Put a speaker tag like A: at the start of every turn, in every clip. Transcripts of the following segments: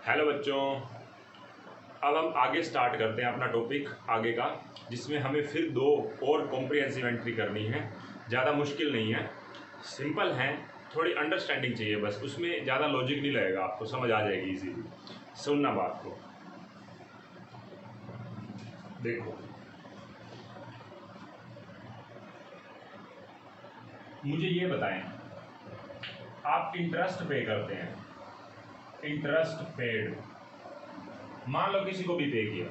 A: Hello बच्चों, अब हम आगे स्टार्ट करते हैं अपना टॉपिक आगे का, जिसमें हमें फिर दो और कॉम्प्रिहेंसिव एंट्री करनी है। ज़्यादा मुश्किल नहीं है, सिंपल हैं, थोड़ी अंडरस्टैंडिंग चाहिए बस, उसमें ज़्यादा लॉजिक नहीं लगेगा, आपको समझ आ जाएगी इजीली। सुनना बात को, देखो मुझे ये बताएं, आप इंटरेस्ट पे करते हैं, इंटरेस्ट पेड, मान लो किसी को भी पे किया,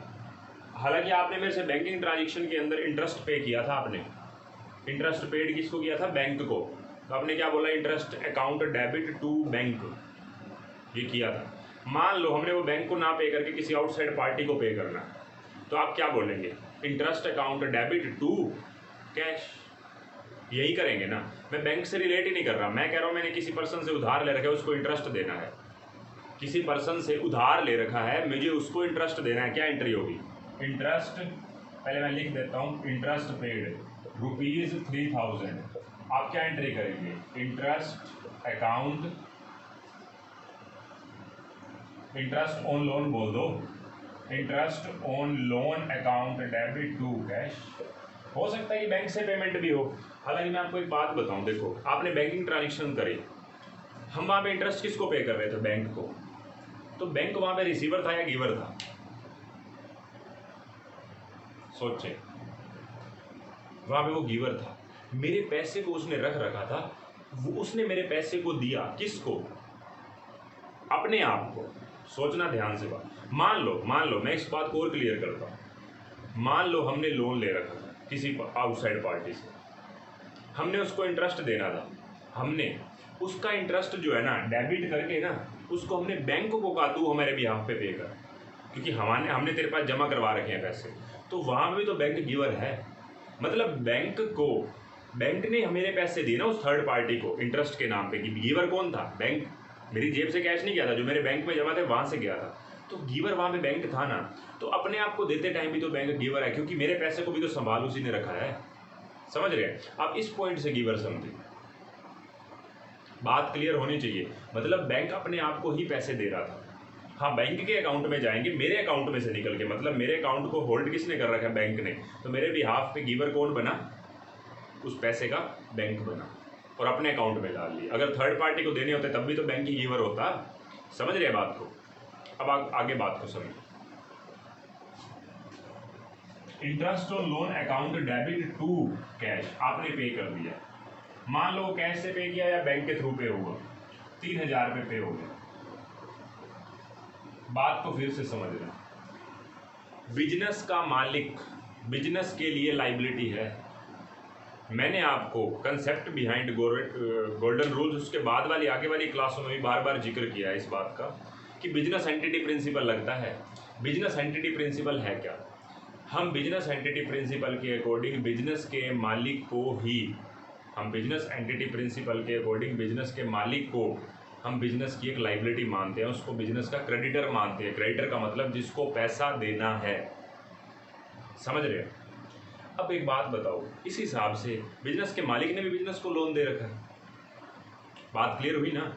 A: हालांकि आपने मेरे से बैंकिंग ट्रांजेक्शन के अंदर इंटरेस्ट पे किया था, आपने इंटरेस्ट पेड किसको किया था? बैंक को। तो आपने क्या बोला? Interest account debit to bank, ये किया था। मान लो हमने वो बैंक को ना पे करके किसी आउटसाइड पार्टी को पे करना, तो आप क्या बोलेंगे? Interest account debit to cash, यही करेंगे ना। मैं बैंक से रिलेट ही नहीं कर रहा, मैं कह रहा हूँ मैंने किसी पर्सन से उधार ले रखा है, उसको इंटरेस्ट देना है। किसी पर्सन से उधार ले रखा है, मुझे उसको इंटरेस्ट देना है, क्या एंट्री होगी? इंटरेस्ट, पहले मैं लिख देता हूँ, इंटरेस्ट पेड ₹3000। आप क्या एंट्री करेंगे? Interest account, interest on loan बोल दो, interest on loan account debit to cash. हो सकता है कि बैंक से पेमेंट भी हो। हालांकि मैं आपको एक बात बताऊं, देखो आपने बैंकिंग ट्रांजेक्शन करी, हम वहाँ पे इंटरेस्ट किसको पे कर रहे थे? बैंक को। तो बैंक वहाँ पे रिसीवर था या गिवर था? सोचे, वहाँ पे वो गिवर था। मेरे पैसे को उसने रख रखा था, वो उसने मेरे पैसे को दिया किसको? अपने आप को। सोचना ध्यान से बात। मान लो मैं इस बात को और क्लियर करता हूँ। मान लो हमने लोन ले रखा था किसी आउटसाइड पार्टी से, हमने उसको इंटरेस्ट देना था, हमने उसका इंटरेस्ट जो है ना डेबिट करके ना, उसको हमने बैंक को कहा तू हमारे बिहाफ पे पे कर, क्योंकि हमने तेरे पास जमा करवा रखे हैं पैसे। तो वहाँ भी तो बैंक गिवर है, मतलब बैंक ने मेरे पैसे दिए ना उस थर्ड पार्टी को इंटरेस्ट के नाम पे। कि गिवर कौन था? बैंक। मेरी जेब से कैश नहीं गया था, जो मेरे बैंक में जमा थे वहाँ से गया था। तो गिवर वहाँ पे बैंक था ना, तो अपने आप को देते टाइम भी तो बैंक गिवर है, क्योंकि मेरे पैसे को भी तो संभाल उसी ने रखा है। समझ रहे हैं आप? इस पॉइंट से गिवर समझे, बात क्लियर होनी चाहिए। मतलब बैंक अपने आप को ही पैसे दे रहा था। हाँ, बैंक के अकाउंट में जाएंगे, मेरे अकाउंट में से निकल के, मतलब मेरे अकाउंट को होल्ड किसने कर रखा है? बैंक ने। तो मेरे बिहाफ पे गिवर कौन बना? उस पैसे का बैंक बना और अपने अकाउंट में डाल लिया। अगर थर्ड पार्टी को देने होते तब भी तो बैंक ही गिवर होता। समझ रहे हैं बात को? अब आगे बात को समझिए। Interest on loan account debit to cash, आपने पे कर दिया। मान लो कैश से पे किया या बैंक के थ्रू पे हुआ, 3000 रुपये पे हो गया। बात को फिर से समझना, बिजनेस का मालिक बिजनेस के लिए लाइबिलिटी है। मैंने आपको कंसेप्ट बिहाइंड गोल्डन रूल्स उसके बाद वाली आगे वाली क्लासों में भी बार बार जिक्र किया है इस बात का कि बिजनेस एंटिटी प्रिंसिपल लगता है। बिजनेस एंटिटी प्रिंसिपल है क्या? हम बिजनेस एंटिटी प्रिंसिपल के अकॉर्डिंग बिजनेस के मालिक को ही, हम बिजनेस एंटिटी प्रिंसिपल के अकॉर्डिंग बिजनेस के मालिक को हम बिजनेस की एक लाइबिलिटी मानते हैं, उसको बिजनेस का क्रेडिटर मानते हैं। क्रेडिटर का मतलब जिसको पैसा देना है। समझ रहे हैं? अब एक बात बताओ, इस हिसाब से बिजनेस के मालिक ने भी बिजनेस को लोन दे रखा है। बात क्लियर हुई ना?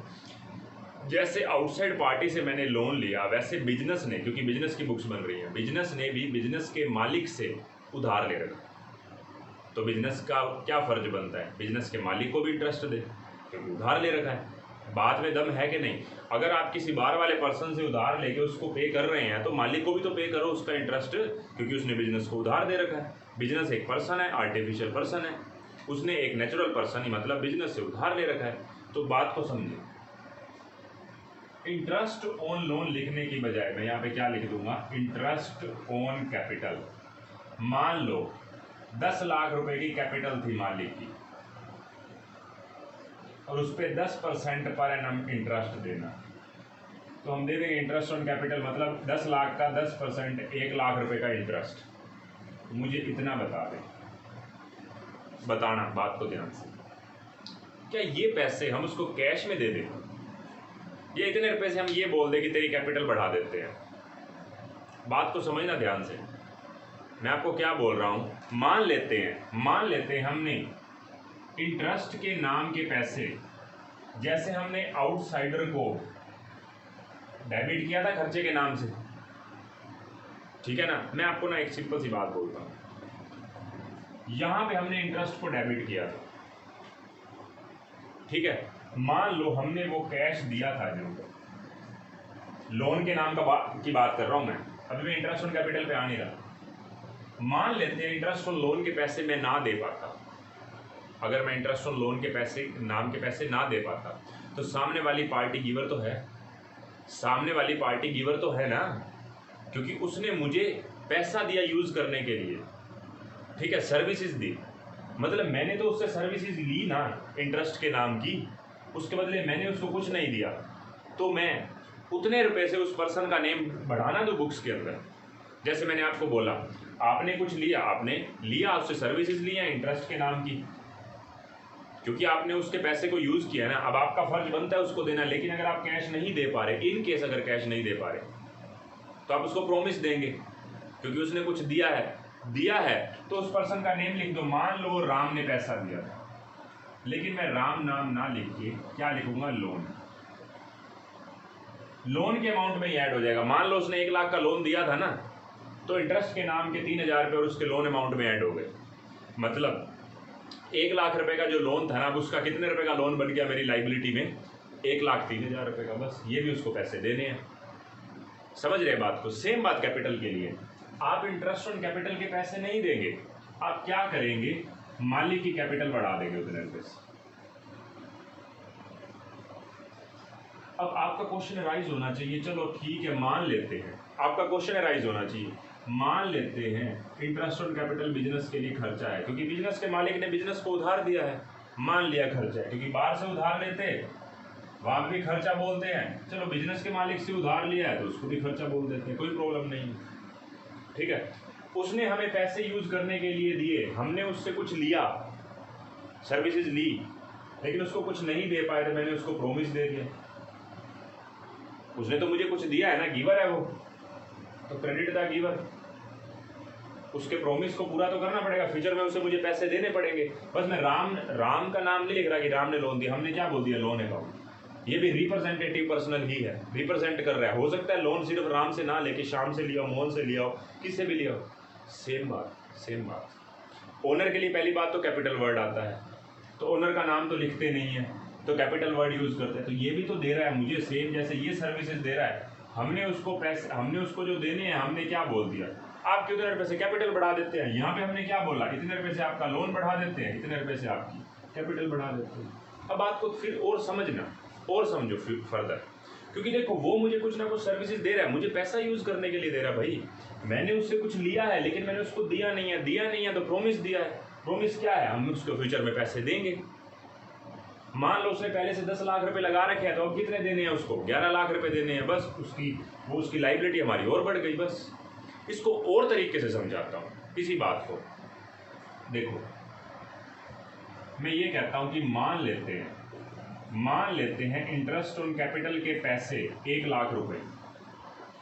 A: जैसे आउटसाइड पार्टी से मैंने लोन लिया, वैसे बिजनेस ने, क्योंकि बिजनेस की बुक्स बन रही हैं, बिजनेस ने भी बिजनेस के मालिक से उधार ले रखा। तो बिजनेस का क्या फर्ज बनता है? बिजनेस के मालिक को भी इंटरेस्ट दे, क्योंकि उधार ले रखा है। बात में दम है कि नहीं? अगर आप किसी बाहर वाले पर्सन से उधार लेके उसको पे कर रहे हैं, तो मालिक को भी तो पे करो उसका इंटरेस्ट, क्योंकि उसने बिजनेस को उधार दे रखा है। बिजनेस एक पर्सन है, आर्टिफिशियल पर्सन है, उसने एक नेचुरल पर्सन ही मतलब बिजनेस से उधार ले रखा है। तो बात को समझे, इंटरेस्ट ऑन लोन लिखने की बजाय मैं यहाँ पे क्या लिख दूंगा? Interest on capital. मान लो 10 लाख रुपए की कैपिटल थी मालिक की, और उस पर 10% पर एनम इंटरेस्ट देना, तो हम दे देंगे इंटरेस्ट ऑन कैपिटल, मतलब 10 लाख का 10%, 1 लाख रुपए का इंटरेस्ट। तो मुझे इतना बता दें, बताना बात को ध्यान से, क्या ये पैसे हम उसको कैश में दे दें? ये इतने रुपए से हम ये बोल दें कि तेरी कैपिटल बढ़ा देते हैं? बात को समझना ध्यान से, मैं आपको क्या बोल रहा हूं। मान लेते हैं हमने इंटरेस्ट के नाम के पैसे, जैसे हमने आउटसाइडर को डेबिट किया था खर्चे के नाम से, ठीक है ना। मैं आपको ना एक सिंपल सी बात बोलता हूँ, यहाँ पे हमने इंटरेस्ट को डेबिट किया था, ठीक है। मान लो हमने वो कैश दिया था, जो लोन के नाम की बात कर रहा हूँ मैं, अभी मैं इंटरेस्ट ऑन कैपिटल पे आ नहीं रहा। मान लेते हैं इंटरेस्ट ऑन लोन के पैसे मैं ना दे पाता, अगर मैं इंटरेस्ट ऑन लोन के पैसे नाम के पैसे ना दे पाता, तो सामने वाली पार्टी गिवर तो है, सामने वाली पार्टी गिवर तो है ना, क्योंकि उसने मुझे पैसा दिया यूज़ करने के लिए, ठीक है, सर्विसेज दी, मतलब मैंने तो उससे सर्विसेज ली ना इंटरेस्ट के नाम की, उसके बदले मैंने उसको कुछ नहीं दिया, तो मैं उतने रुपए से उस पर्सन का नेम बढ़ाना दो बुक्स के अंदर। जैसे मैंने आपको बोला, आपने कुछ लिया, आपने लिया, उससे सर्विसेज लिया इंटरेस्ट के नाम की, क्योंकि आपने उसके पैसे को यूज़ किया ना, अब आपका फर्ज बनता है उसको देना। लेकिन अगर आप कैश नहीं दे पा रहे, इन केस अगर कैश नहीं दे पा रहे, तो आप उसको प्रोमिस देंगे, क्योंकि उसने कुछ दिया है तो उस पर्सन का नेम लिख दो। मान लो राम ने पैसा दिया था, लेकिन मैं राम नाम ना लिख के क्या लिखूंगा, लोन के अमाउंट में ही ऐड हो जाएगा। मान लो उसने 1 लाख का लोन दिया था ना, तो इंटरेस्ट के नाम के 3,000 रुपये और उसके लोन अमाउंट में ऐड हो गए। मतलब 1 लाख रुपए का जो लोन था ना, अब उसका कितने रुपए का लोन बन गया मेरी लाइबिलिटी में, 1,03,000 रुपये का, बस ये भी उसको पैसे देने हैं। समझ रहे बात को। सेम बात कैपिटल के लिए, आप इंटरेस्ट ऑन कैपिटल के पैसे नहीं देंगे, आप क्या करेंगे, मालिक की कैपिटल बढ़ा देंगे उतने रुपये से। अब आपका क्वेश्चन राइज होना चाहिए, चलो ठीक है मान लेते हैं, आपका क्वेश्चन राइज होना चाहिए, मान लेते हैं इंटरेस्ट ऑन कैपिटल बिजनेस के लिए खर्चा है, क्योंकि बिजनेस के मालिक ने बिजनेस को उधार दिया है, मान लिया खर्चा है, क्योंकि बाहर से उधार लेते वहाँ भी खर्चा बोलते हैं, चलो बिजनेस के मालिक से उधार लिया है तो उसको भी खर्चा बोल देते हैं, कोई प्रॉब्लम नहीं, ठीक है। उसने हमें पैसे यूज करने के लिए दिए, हमने उससे कुछ लिया, सर्विसेज ली, लेकिन उसको कुछ नहीं दे पाए तो मैंने उसको प्रोमिस दे दिया। उसने तो मुझे कुछ दिया है ना, गिवर है वो, तो क्रेडिट द गिवर, उसके प्रोमिस को पूरा तो करना पड़ेगा, फ्यूचर में उसे मुझे पैसे देने पड़ेंगे। बस मैं राम का नाम नहीं लिख रहा कि राम ने लोन दिया, हमने क्या बोल दिया, लोन अकाउंट, ये भी रिप्रेजेंटेटिव पर्सनल ही है, रिप्रेजेंट कर रहा है। हो सकता है लोन सिर्फ राम से ना लेके श्याम से लिया हो, मोहन से लिया हो, किससे भी लिया हो, सेम बात। ओनर के लिए पहली बात तो कैपिटल वर्ड आता है, तो ओनर का नाम तो लिखते नहीं है, तो कैपिटल वर्ड यूज करते हैं। तो ये भी तो दे रहा है मुझे सेम, जैसे ये सर्विसेज दे रहा है, हमने उसको जो देने हैं, हमने क्या बोल दिया, आप कितने रुपए से कैपिटल बढ़ा देते हैं, यहाँ पे हमने क्या बोला, इतने रुपए से आपका लोन बढ़ा देते हैं, इतने रुपए से आपकी कैपिटल बढ़ा देते हैं। अब बात को फिर और समझना और समझो फर्दर, क्योंकि देखो वो मुझे कुछ ना कुछ सर्विसेज दे रहा है, मुझे पैसा यूज करने के लिए दे रहा है भाई, मैंने उससे कुछ लिया है लेकिन मैंने उसको दिया नहीं है तो प्रोमिस दिया है। प्रोमिस क्या है, हम उसको फ्यूचर में पैसे देंगे। मान लो उसने पहले से 10 लाख रुपए लगा रखे हैं, तो अब कितने देने हैं उसको, 11 लाख रुपए देने हैं, बस उसकी लाइबिलिटी हमारी और बढ़ गई। बस इसको और तरीके से समझाता हूँ इसी बात को। देखो मैं ये कहता हूँ कि मान लेते हैं इंटरेस्ट ऑन कैपिटल के पैसे 1 लाख रुपए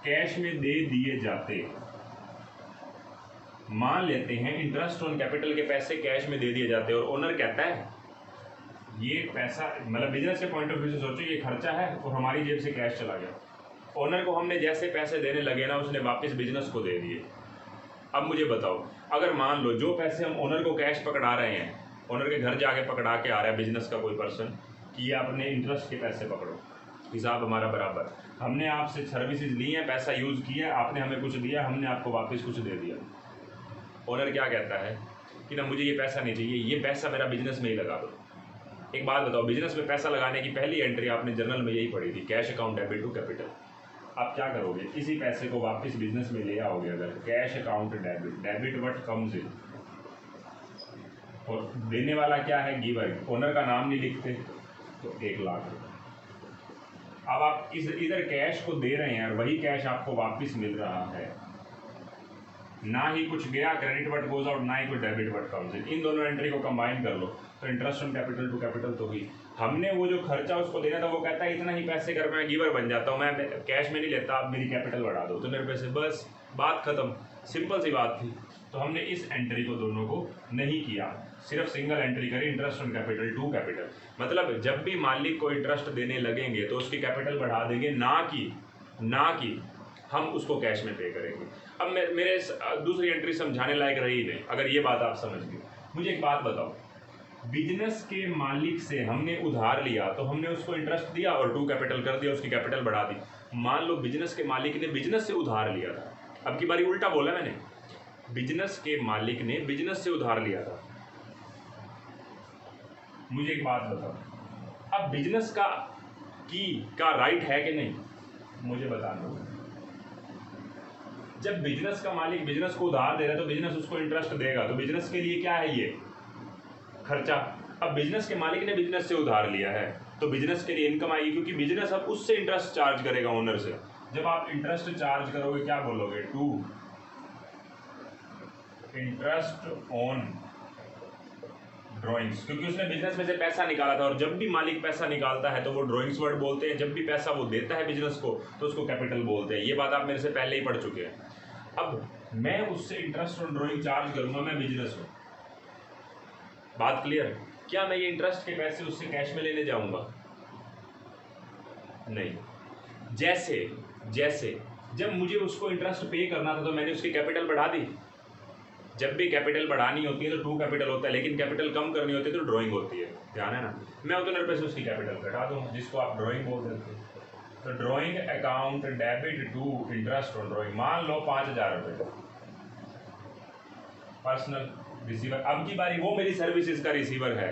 A: कैश में दे दिए जाते, मान लेते हैं इंटरेस्ट ऑन कैपिटल के पैसे कैश में दे दिए जाते, और ओनर कहता है ये पैसा, मतलब बिजनेस के पॉइंट ऑफ व्यू से सोचो, ये खर्चा है और हमारी जेब से कैश चला गया। ओनर को हमने जैसे पैसे देने लगे ना, उसने वापस बिजनेस को दे दिए। अब मुझे बताओ, अगर मान लो जो पैसे हम ओनर को कैश पकड़ा रहे हैं, ओनर के घर जाके पकड़ा के आ रहा है बिजनेस का कोई पर्सन कि ये अपने इंटरेस्ट के पैसे पकड़ो, हिसाब हमारा बराबर, हमने आपसे सर्विसेज ली हैं, पैसा यूज़ किया, आपने हमें कुछ दिया, हमने आपको वापस कुछ दे दिया। ओनर क्या कहता है कि ना मुझे ये पैसा नहीं चाहिए, ये पैसा मेरा बिजनेस में ही लगा दो। एक बात बताओ, बिजनेस में पैसा लगाने की पहली एंट्री आपने जर्नल में यही पढ़ी थी, cash account debit to capital. आप क्या करोगे, इसी पैसे को वापस बिजनेस में ले आओगे, अगर cash account debit what comes इन, और देने वाला क्या है, गिवर, ओनर का नाम नहीं लिखते, तो 1 लाख रुपये। अब आप इधर कैश को दे रहे हैं और वही कैश आपको वापस मिल रहा है, ना ही कुछ गया क्रेडिट व्हाट गोज आउट, ना ही कुछ डेबिट व्हाट कम्स इन। इन दोनों एंट्री को कंबाइन कर लो तो interest on capital to capital तो हुई। हमने वो जो खर्चा उसको देना था, वो कहता है इतना ही पैसे कर मैं गिवर बन जाता हूँ, मैं कैश में नहीं लेता, आप मेरी कैपिटल बढ़ा दो उतने रुपये से, बस बात खत्म, सिंपल सी बात थी। तो हमने इस एंट्री को दोनों को नहीं किया, सिर्फ सिंगल एंट्री करी, interest on capital to capital. मतलब जब भी मालिक को इंटरेस्ट देने लगेंगे तो उसकी कैपिटल बढ़ा देंगे, ना कि ना कि हम उसको कैश में पे करेंगे। अब मेरे दूसरी एंट्री समझाने लायक रही नहीं, अगर ये बात आप समझ गए। मुझे एक बात बताओ, बिजनेस के मालिक से हमने उधार लिया तो हमने उसको इंटरेस्ट दिया और टू कैपिटल कर दिया, उसकी कैपिटल बढ़ा दी। मान लो बिजनेस के मालिक ने बिजनेस से उधार लिया था, अब की बारी उल्टा बोला मैंने, बिजनेस के मालिक ने बिजनेस से उधार लिया था। मुझे एक बात बताओ, अब बिजनेस का राइट है कि नहीं, मुझे बताना। जब बिजनेस का मालिक बिजनेस को उधार दे रहा है तो बिजनेस उसको इंटरेस्ट देगा, तो बिजनेस के लिए क्या है, ये खर्चा। अब बिजनेस के मालिक ने बिजनेस से उधार लिया है तो बिजनेस के लिए इनकम आएगी, क्योंकि बिजनेस अब उससे इंटरेस्ट चार्ज करेगा ओनर से। जब आप इंटरेस्ट चार्ज करोगे क्या बोलोगे, टू इंटरेस्ट ऑन ड्राइंग्स, क्योंकि उसने बिजनेस में से पैसा निकाला था। और जब भी मालिक पैसा निकालता है तो वो ड्राइंग्स वर्ड बोलते हैं, जब भी पैसा वो देता है बिजनेस को तो उसको कैपिटल बोलते हैं। ये बात आप मेरे से पहले ही पढ़ चुके हैं। अब मैं उससे इंटरेस्ट ऑन ड्राइंग चार्ज करूंगा, मैं बिजनेस हूं, बात क्लियर। क्या मैं ये इंटरेस्ट के पैसे उससे कैश में लेने जाऊंगा, नहीं। जैसे जब मुझे उसको इंटरेस्ट पे करना था तो मैंने उसकी कैपिटल बढ़ा दी। जब भी कैपिटल बढ़ानी होती है तो टू कैपिटल होता है, लेकिन कैपिटल कम करनी होती है तो ड्राइंग होती है, ध्यान है ना। मैं उतने रुपये से उसकी कैपिटल घटा दूँ, जिसको आप ड्राइंग बोल देते हैं। तो drawing account debit to interest on drawing, मान लो 5,000 रुपये पर्सनल रिसीवर। अब की बारी वो मेरी सर्विसेज का रिसीवर है,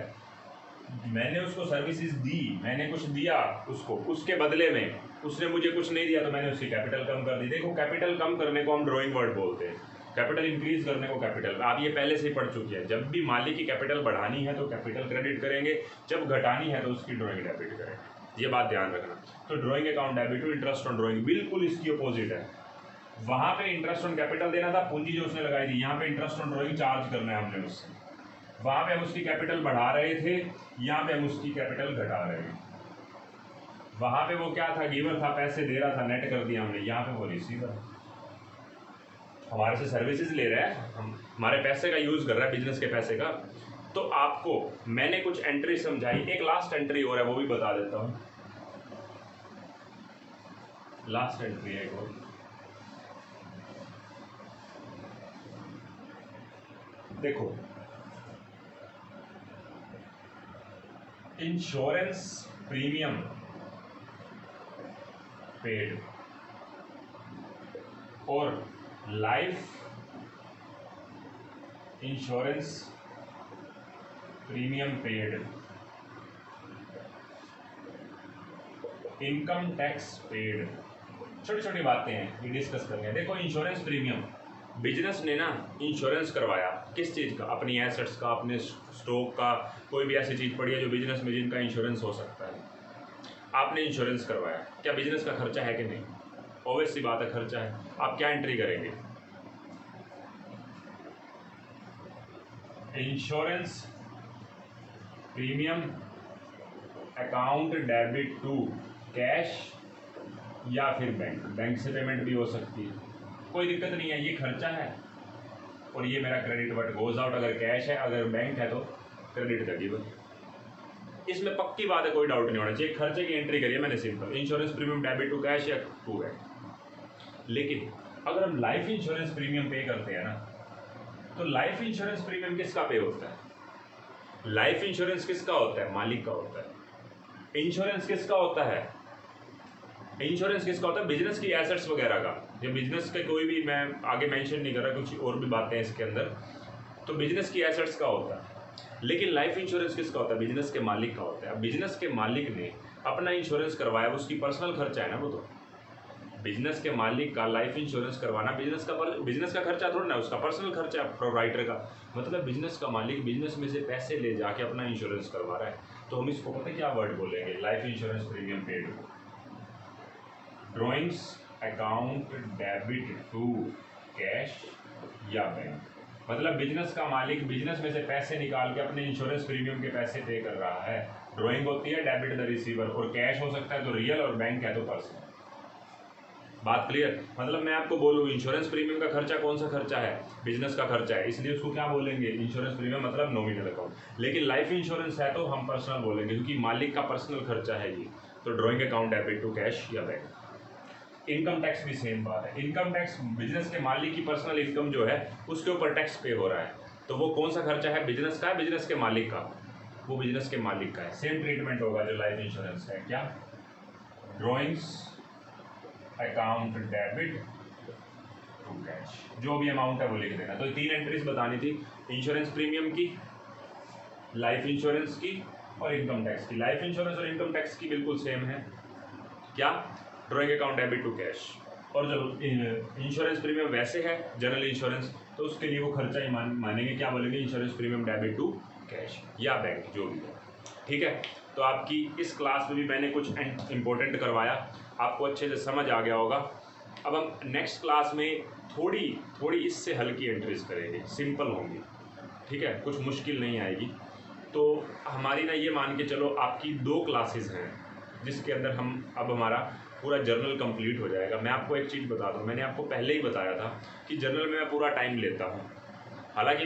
A: मैंने उसको सर्विसेज दी, मैंने कुछ दिया उसको, उसके बदले में उसने मुझे कुछ नहीं दिया तो मैंने उसकी कैपिटल कम कर दी। देखो कैपिटल कम करने को हम ड्राइंग वर्ड बोलते हैं, कैपिटल इंक्रीज करने को कैपिटल। आप ये पहले से ही पढ़ चुके हैं। जब भी मालिक की कैपिटल बढ़ानी है तो कैपिटल क्रेडिट करेंगे, जब घटानी है तो उसकी ड्राइंग डेबिट करेंगे, ये बात ध्यान रखना। तो drawing account debit to interest on drawing बिल्कुल इसकी अपोजिट है। वहाँ पे इंटरेस्ट ऑन कैपिटल देना था, पूंजी जो उसने लगाई थी, यहाँ पे इंटरेस्ट ऑन ड्राइंग चार्ज करना है हमने उससे। वहाँ पे हम उसकी कैपिटल बढ़ा रहे थे, यहाँ पे हम उसकी कैपिटल घटा रहे हैं। वहाँ पे वो क्या था, गिवर था, पैसे दे रहा था, नेट कर दिया हमने, यहाँ पे वो रिसीवर हमारे से सर्विसेज ले रहा है, हमारे पैसे का यूज़ कर रहा है, बिजनेस के पैसे का। तो आपको मैंने कुछ एंट्री समझाई, एक लास्ट एंट्री और है वो भी बता देता हूँ। लास्ट एंट्री है एक और, देखो इंश्योरेंस प्रीमियम पेड और life insurance premium paid, income tax paid, छोटी छोटी बातें हैं ये डिस्कस करेंगे। देखो इंश्योरेंस प्रीमियम, बिजनेस ने ना इंश्योरेंस करवाया, किस चीज़ का, अपनी एसेट्स का, अपने स्टॉक का, कोई भी ऐसी चीज़ पड़ी है जो बिजनेस में जिनका इंश्योरेंस हो सकता है, आपने इंश्योरेंस करवाया। क्या बिजनेस का खर्चा है कि नहीं, ऑब्वियस सी बात है खर्चा है। आप क्या एंट्री करेंगे, insurance premium account debit to cash या फिर बैंक से पेमेंट भी हो सकती है, कोई दिक्कत नहीं है। ये खर्चा है और ये मेरा क्रेडिट वर्ड गोज आउट, अगर कैश है, अगर बैंक है तो क्रेडिट कर दी। इसमें पक्की बात है, कोई डाउट नहीं होना चाहिए। खर्चे की एंट्री करिए मैंने simple, insurance premium debit to cash या टू बैंक। लेकिन अगर हम लाइफ इंश्योरेंस प्रीमियम पे करते हैं ना, तो लाइफ इंश्योरेंस प्रीमियम किसका पे होता है, लाइफ इंश्योरेंस किसका होता है, मालिक का होता है। इंश्योरेंस किसका होता है, इंश्योरेंस किसका होता है, बिजनेस की एसेट्स वगैरह का। ये बिजनेस के कोई भी, मैं आगे मेंशन नहीं कर रहा, कुछ और भी बातें हैं इसके अंदर, तो बिजनेस की एसेट्स का होता है। लेकिन लाइफ इंश्योरेंस किसका होता है, बिजनेस के मालिक का होता है। अब बिजनेस के मालिक ने अपना इंश्योरेंस करवाया, वो उसकी पर्सनल खर्चा है ना, वो तो बिजनेस के मालिक का लाइफ इंश्योरेंस करवाना बिजनेस का खर्चा थोड़ा ना, उसका पर्सनल खर्चा है प्रोप्राइटर का। मतलब बिजनेस का मालिक बिजनेस में से पैसे ले जाके अपना इंश्योरेंस करवा रहा है, तो हम इसको पता है क्या वर्ड बोलेंगे, life insurance premium paid drawings account debit to cash या बैंक। मतलब बिजनेस का मालिक बिजनेस में से पैसे निकाल के अपने इंश्योरेंस प्रीमियम के पैसे पे कर रहा है। ड्राइंग होती है डेबिट द रिसीवर, और कैश हो सकता है तो रियल, और बैंक है तो पर्सनल। बात क्लियर। मतलब मैं आपको बोलूँ इंश्योरेंस प्रीमियम का खर्चा कौन सा खर्चा है, बिजनेस का खर्चा है, इसलिए उसको क्या बोलेंगे, इंश्योरेंस प्रीमियम, मतलब नॉमिनल अकाउंट। लेकिन लाइफ इंश्योरेंस है तो हम पर्सनल बोलेंगे, क्योंकि मालिक का पर्सनल खर्चा है ये। तो drawing account debit to cash या बैंक। इनकम टैक्स भी सेम बात है। इनकम टैक्स बिजनेस के मालिक की पर्सनल इनकम जो है उसके ऊपर टैक्स पे हो रहा है, तो वो कौन सा खर्चा है, बिजनेस का है, बिजनेस के मालिक का, वो बिजनेस के मालिक का है। सेम ट्रीटमेंट होगा जो लाइफ इंश्योरेंस है। क्या, drawings account debit to cash, जो भी अमाउंट है वो लिख देना। तो 3 एंट्रीज बतानी थी, इंश्योरेंस प्रीमियम की, लाइफ इंश्योरेंस की और इनकम टैक्स की। लाइफ इंश्योरेंस और इनकम टैक्स की बिल्कुल सेम है। क्या, drawing account debit to cash. और जो इंश्योरेंस प्रीमियम वैसे है जनरल इंश्योरेंस, तो उसके लिए वो खर्चा ही मानेंगे, क्या बोलेंगे, insurance premium debit to cash या बैंक, जो भी है। ठीक है, तो आपकी इस क्लास में भी मैंने कुछ इंपॉर्टेंट करवाया, आपको अच्छे से समझ आ गया होगा। अब हम नेक्स्ट क्लास में थोड़ी इससे हल्की एंट्रीज करेंगे, सिंपल होंगी। ठीक है, कुछ मुश्किल नहीं आएगी। तो हमारी ना ये मान के चलो आपकी 2 क्लासेस हैं जिसके अंदर अब हमारा पूरा जर्नल कंप्लीट हो जाएगा। मैं आपको एक चीज़ बता दूं, मैंने आपको पहले ही बताया था कि जर्नल में मैं पूरा टाइम लेता हूं। हालांकि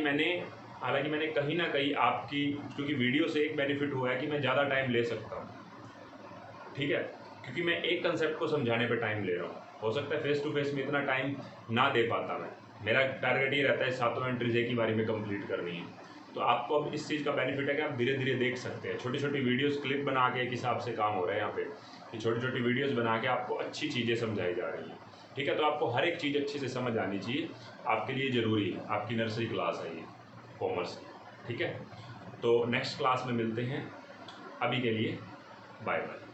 A: मैंने कहीं ना कहीं आपकी, क्योंकि वीडियो से एक बेनिफिट हुआ है कि मैं ज़्यादा टाइम ले सकता हूँ। ठीक है, क्योंकि मैं एक कंसेप्ट को समझाने पर टाइम ले रहा हूँ। हो सकता है फेस टू फेस में इतना टाइम ना दे पाता मैं, मेरा टारगेट ये रहता है 7 एंट्रीज एक ही बारी में कंप्लीट करनी है। तो आपको अब इस चीज़ का बेनिफिट है कि आप धीरे धीरे देख सकते हैं। छोटी छोटी वीडियोस क्लिप बना के एक हिसाब से काम हो रहा है यहाँ पे, कि छोटी छोटी वीडियोस बना के आपको अच्छी चीज़ें समझाई जा रही हैं। ठीक है, तो आपको हर एक चीज़ अच्छे से समझ आनी चाहिए, आपके लिए ज़रूरी है। आपकी नर्सरी क्लास है ये कॉमर्स की। ठीक है, तो नेक्स्ट क्लास में मिलते हैं, अभी के लिए बाय बाय।